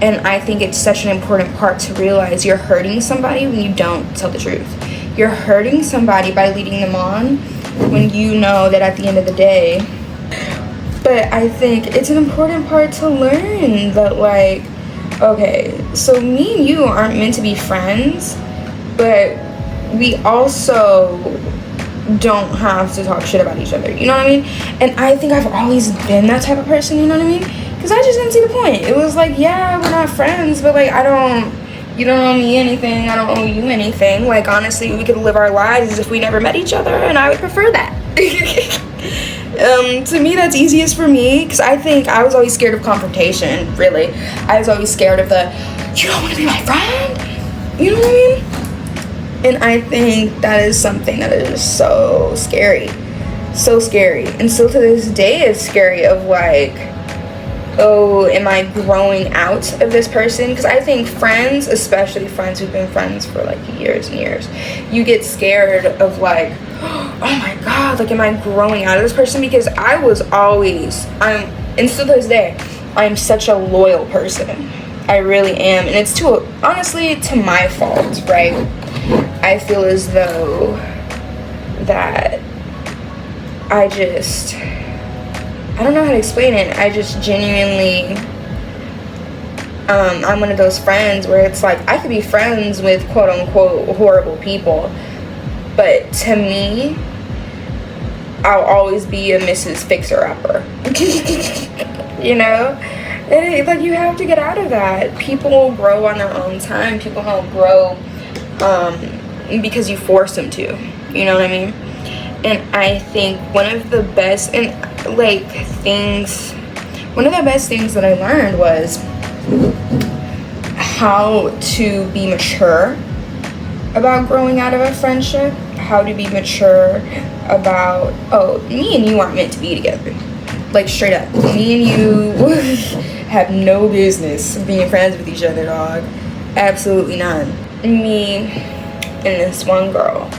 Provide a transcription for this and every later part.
And I think it's such an important part to realize you're hurting somebody when you don't tell the truth. You're hurting somebody by leading them on when you know that at the end of the day. But I think it's an important part to learn that, like, okay, so me and you aren't meant to be friends, but we also don't have to talk shit about each other, you know what I mean? And I think I've always been that type of person, you know what I mean? Because I just didn't see the point. It was like, yeah, we're not friends, but like, you don't owe me anything, I don't owe you anything. Like, honestly, we could live our lives as if we never met each other, and I would prefer that. To me, that's easiest for me, because I think I was always scared of confrontation, really. I was always scared of you don't want to be my friend? You know what I mean? And I think that is something that is so scary. So scary. And still to this day, it's scary of like, oh, am I growing out of this person? Because I think friends, especially friends who've been friends for like years and years, you get scared of like, oh my God, like, am I growing out of this person? Because and still to this day, I'm such a loyal person. I really am. And it's honestly to my fault, right? I feel as though that I don't know how to explain it. I just genuinely, I'm one of those friends where it's like, I could be friends with quote unquote horrible people, but to me, I'll always be a Mrs. Fixer-Upper. You know? And like, you have to get out of that. People grow on their own time. People don't grow because you force them to, you know what I mean? And I think one of the best things that I learned was how to be mature about growing out of a friendship, how to be mature about, me and you aren't meant to be together. Like, straight up, me and you have no business being friends with each other, dog. Absolutely none. Me and this one girl,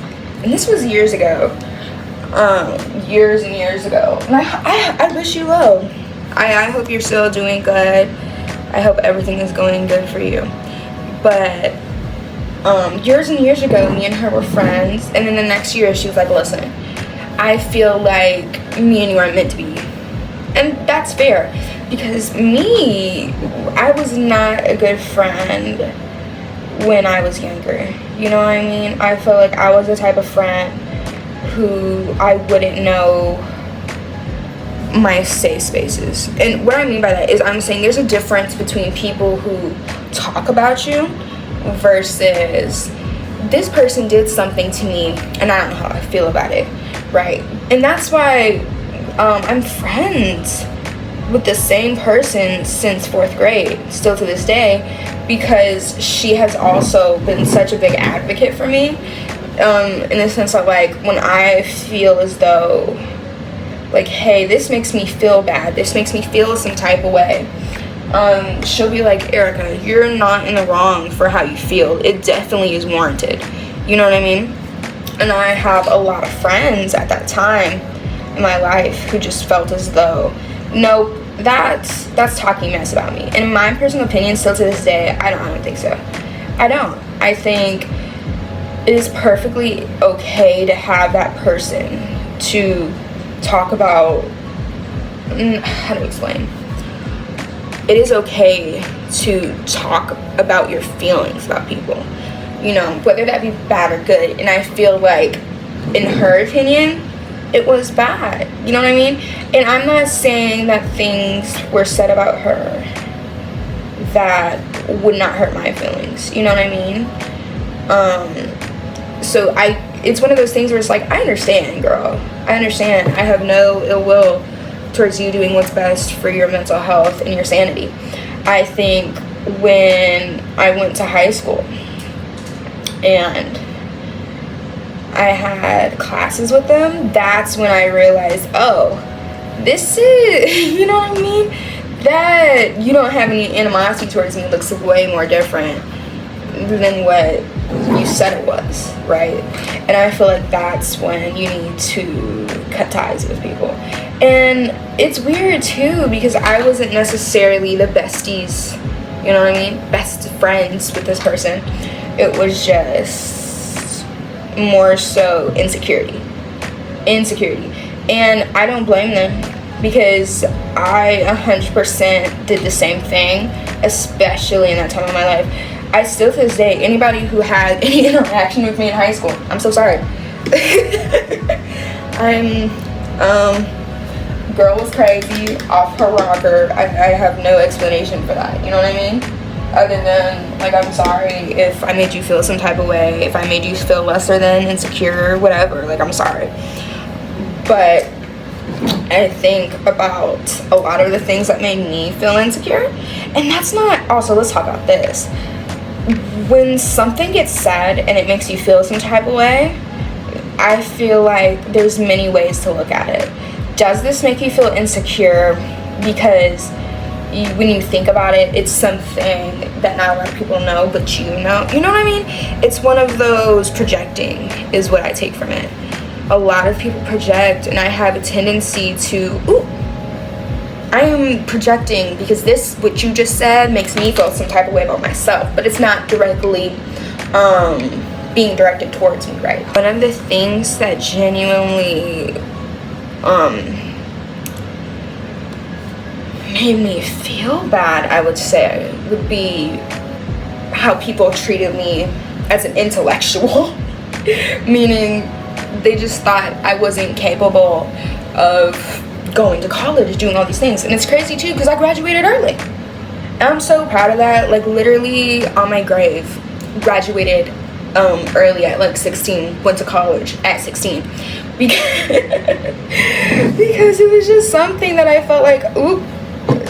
and this was years ago, years and years ago, and I wish you well. I hope you're still doing good. I hope everything is going good for you. But years and years ago, me and her were friends, and then the next year she was like, listen, I feel like me and you aren't meant to be. And that's fair, because I was not a good friend when I was younger. You know what I mean? I feel like I was the type of friend who I wouldn't know my safe spaces. And what I mean by that is, I'm saying there's a difference between people who talk about you versus this person did something to me and I don't know how I feel about it, right? And that's why I'm friends with the same person since 4th grade, still to this day, because she has also been such a big advocate for me, in the sense of like, when I feel as though like, hey, this makes me feel bad, this makes me feel some type of way, she'll be like, Erica, you're not in the wrong for how you feel. It definitely is warranted. You know what I mean? And I have a lot of friends at that time in my life who just felt as though, nope, that's talking mess about me. And in my personal opinion, still to this day, I don't think so. I think it is perfectly okay to have that person to talk about, how to explain, it is okay to talk about your feelings about people, you know, whether that be bad or good. And I feel like, in her opinion, it was bad, you know what I mean? And I'm not saying that things were said about her that would not hurt my feelings, you know what I mean? So it's one of those things where it's like, I understand, girl, I understand. I have no ill will towards you doing what's best for your mental health and your sanity. I think when I went to high school and I had classes with them, that's when I realized, oh, this is, you know what I mean? That you don't have any animosity towards me looks way more different than what you said it was, right? And I feel like that's when you need to cut ties with people. And it's weird too, because I wasn't necessarily the besties You know what I mean? Best friends with this person. It was just more so insecurity. And I don't blame them, because I 100% did the same thing, especially in that time of my life. I still to this day, anybody who had any interaction with me in high school, I'm so sorry. Girl was crazy, off her rocker. I have no explanation for that, you know what I mean? Other than, like, I'm sorry if I made you feel some type of way, if I made you feel lesser than, insecure, whatever, like, I'm sorry. But I think about a lot of the things that made me feel insecure, and that's not, also, let's talk about this. When something gets said and it makes you feel some type of way, I feel like there's many ways to look at it. Does this make you feel insecure because when you think about it, it's something that not a lot of people know, but you know what I mean? It's one of those projecting is what I take from it. A lot of people project, and I have a tendency to, I am projecting because this, what you just said, makes me feel some type of way about myself, but it's not directly being directed towards me, right? One of the things that genuinely made me feel bad, I would say, would be how people treated me as an intellectual. Meaning they just thought I wasn't capable of going to college, doing all these things. And it's crazy too, because I graduated early. And I'm so proud of that. Like, literally on my grave, graduated early at like 16, went to college at 16. Because it was just something that I felt like, oop,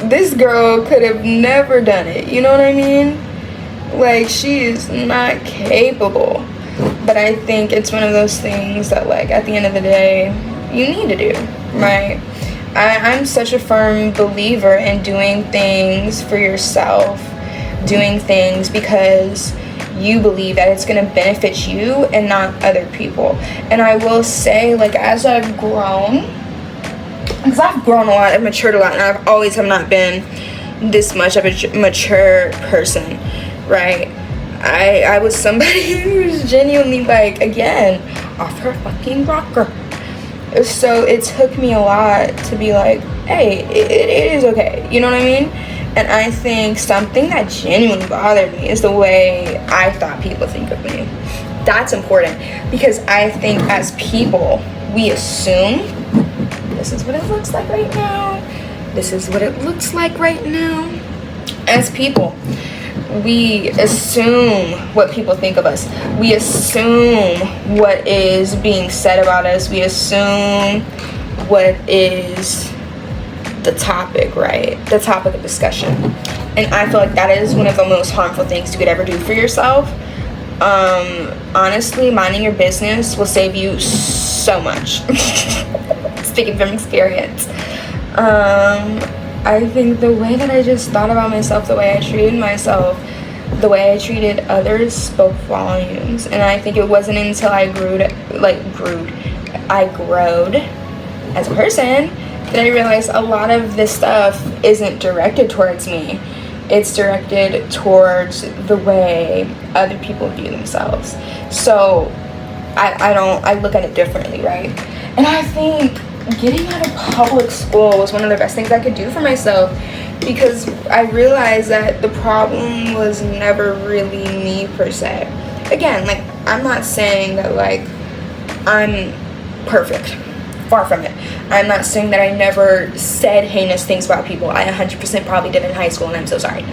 this girl could have never done it. You know what I mean? Like, she is not capable. But I think it's one of those things that, like, at the end of the day, you need to do, right? I'm such a firm believer in doing things for yourself, doing things because you believe that it's going to benefit you and not other people. And I will say, like, as I've grown, because I've grown a lot, I've matured a lot, and I've always have not been this much of a mature person, right? I was somebody who was genuinely, like, again, off her fucking rocker. So it took me a lot to be like, hey, it is okay. You know what I mean? And I think something that genuinely bothered me is the way I thought people think of me. That's important, because I think as people, we assume this is what it looks like right now. This is what it looks like right now. As people, we assume what people think of us. We assume what is being said about us. We assume what is the topic, right? The topic of discussion. And I feel like that is one of the most harmful things you could ever do for yourself. Honestly, minding your business will save you so much. Speaking from experience. I think the way that I just thought about myself, the way I treated myself, the way I treated others spoke volumes. And I think it wasn't until I growed as a person that I realized a lot of this stuff isn't directed towards me. It's directed towards the way other people view themselves. So I look at it differently, right? And I think getting out of public school was one of the best things I could do for myself, because I realized that the problem was never really me per se. Again, like, I'm not saying that, like, I'm perfect. Far from it. I'm not saying that I never said heinous things about people. I 100% probably did in high school, and I'm so sorry.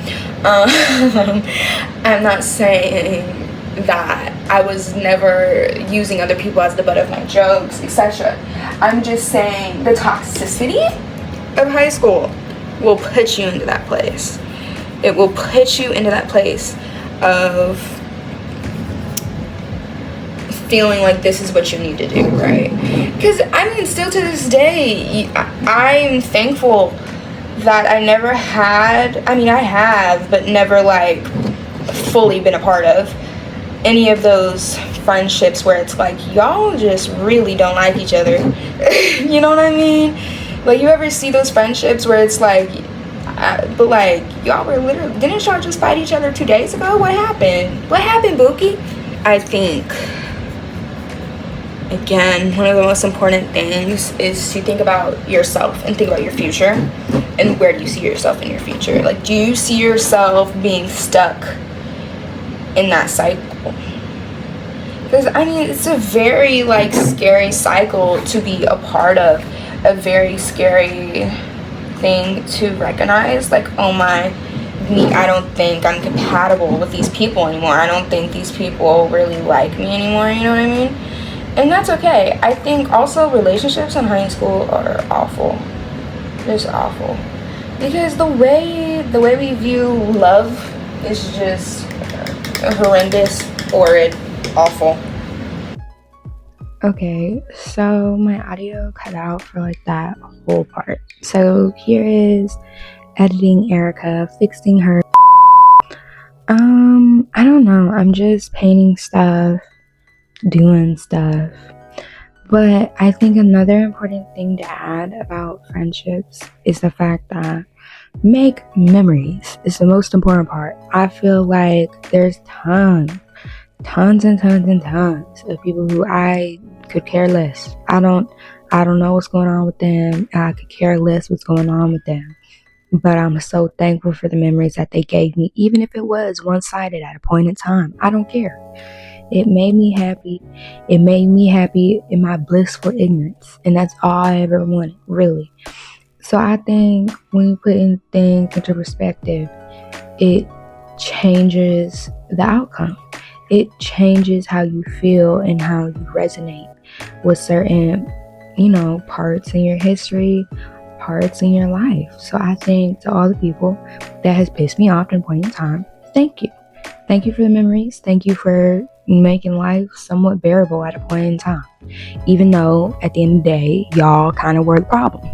I'm not saying that I was never using other people as the butt of my jokes, etc. I'm just saying the toxicity of high school will put you into that place. It will put you into that place of feeling like this is what you need to do, right? Because, I mean, still to this day, I'm thankful that I never had, I mean, I have, but never, like, fully been a part of any of those friendships where it's like, y'all just really don't like each other. You know what I mean? Like, you ever see those friendships where it's like, But like, y'all were literally, didn't y'all just fight each other 2 days ago? What happened? What happened, Bookie? I think, again, one of the most important things is to think about yourself and think about your future. And where do you see yourself in your future? Like, do you see yourself being stuck in that cycle? Because, I mean, it's a very, like, scary cycle to be a part of. A very scary thing to recognize. Like, oh my, I don't think I'm compatible with these people anymore. I don't think these people really like me anymore, you know what I mean? And that's okay. I think also relationships in high school are awful. Just awful. Because the way we view love is just horrendous, horrid, awful. Okay, so my audio cut out for like that whole part. So here is editing Erica, fixing her. I don't know. I'm just painting stuff, doing stuff. But I think another important thing to add about friendships is the fact that make memories is the most important part. I feel like there's tons and tons of people who I could care less. I don't know what's going on with them. I could care less what's going on with them. But I'm so thankful for the memories that they gave me, even if it was one-sided at a point in time. I don't care. It made me happy. It made me happy in my blissful ignorance. And that's all I ever wanted, really. So I think when you put things into perspective, it changes the outcome. It changes how you feel and how you resonate with certain, parts in your history, parts in your life. So I think to all the people that has pissed me off at a point in time, thank you. Thank you for the memories. Thank you for making life somewhat bearable at a point in time. Even though at the end of the day, y'all kind of were the problem.